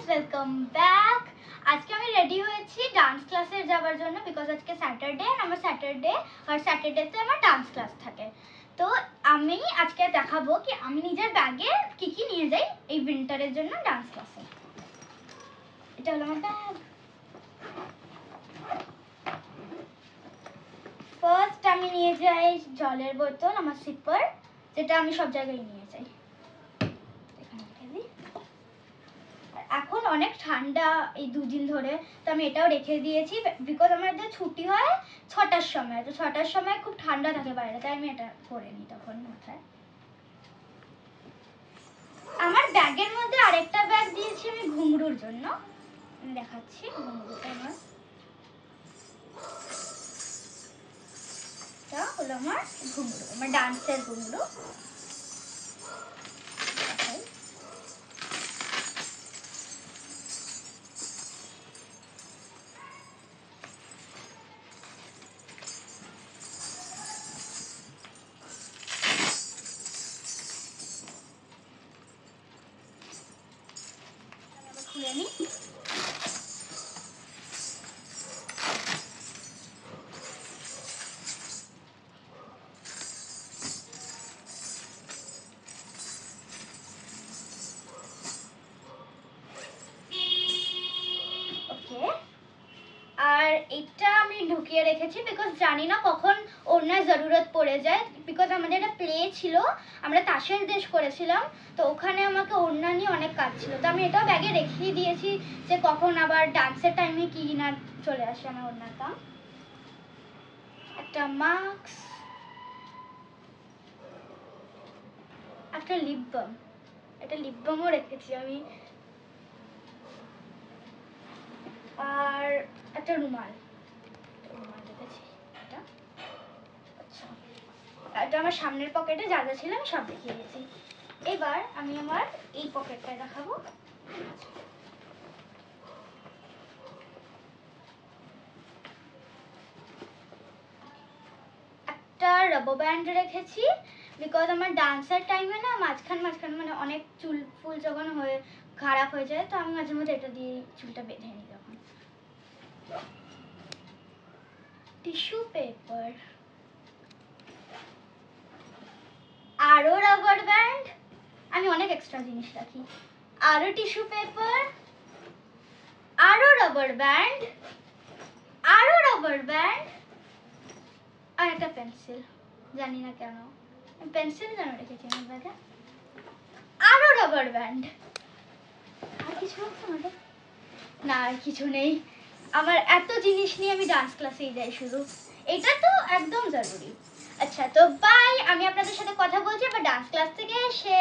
Friends welcome back. आज के আমি রেডি হয়েছি ডান্স ক্লাসে যাওয়ার জন্য বিকজ আজকে স্যাটারডে আর আমার স্যাটারডেতে আমার ডান্স ক্লাস থাকে। তো আমি আজকে দেখাবো কি আমি নিজের ব্যাগে কি কি নিয়ে যাই এই উইন্টারের জন্য ডান্স ক্লাসে। এটা হলো আমার ব্যাগ। ফার্স্ট আমি নিয়ে যাই জলের বোতল, আমার সিপার, যেটা আমি সব জায়গায় নিয়ে যাই। এখন অনেক ঠান্ডা এই দুদিন ধরে, তো আমি এটাও রেখে দিয়েছি বিকজ আমাদের ছুটি হয় 6টার সময়, তো 6টার সময় খুব ঠান্ডা থাকে বাইরে, তাই আমি এটা পরে নিই তখন মাথায়। আমার ব্যাগের মধ্যে আরেকটা ব্যাগ দিয়েছি আমি ঘুঙরুর জন্য, দেখাচ্ছি ঘুঙরুটা আমার। এটা হলো আমার ঘুঙরু, আমার ডান্সের ঘুঙরু। খুলে নিই। আর এটা আমি ঢুকিয়ে রেখেছি বিকজ জানি না কখন ওড়নার জরুরত পড়ে যায়, বিকজ আমাদের একটা প্লে ছিল, আমরা তাসের দেশ করেছিলাম, তো ওখানে আমাকে ওড়না নিয়ে অনেক কাজ ছিল, তো আমি এটাও ব্যাগে রেখেই দিয়েছি যে কখন আবার ডান্সের টাইমে কি না চলে আসে আমার ওড়নাটা। একটা মাস্ক, একটা লিপ বাম, একটা লিপ বামও রেখেছি আমি, আর একটা রুমাল রেখেছি। এটা আমার সামনের পকেটে যা যা ছিল আমি সব দেখিয়ে গেছি। এবার আমি আমার এই পকেটটা দেখাবো। একটা রাবার ব্যান্ড রেখেছি বিকজ আমার ডান্সের টাইমে না মাঝখানে মানে অনেক চুল ফুল যখন হয়ে খারাপ হয়ে যায়, তো আমি মাঝে মধ্যে এটা দিয়ে চুলটা বেঁধে নিই তখন। টিস্যু পেপার, আরো রাবার ব্যান্ড, আমি অনেক এক্সট্রা জিনিস রাখি, আরো টিস্যু পেপার, আরো রাবার ব্যান্ড, আরো রাবার ব্যান্ড, আর একটা পেন্সিল, জানি না কেন পেন্সিল যেন রেখেছি আমার ব্যাগে, আরো রাবার ব্যান্ড। আর কিছু আছে আমাদের? না আর কিছু নেই। আমার এত জিনিস নিয়ে আমি ডান্স ক্লাসেই যাই শুধু, এটা তো একদম জরুরি। আচ্ছা, তো বাই, আমি আপনাদের সাথে কথা বলছি আবার ডান্স ক্লাস থেকে এসে।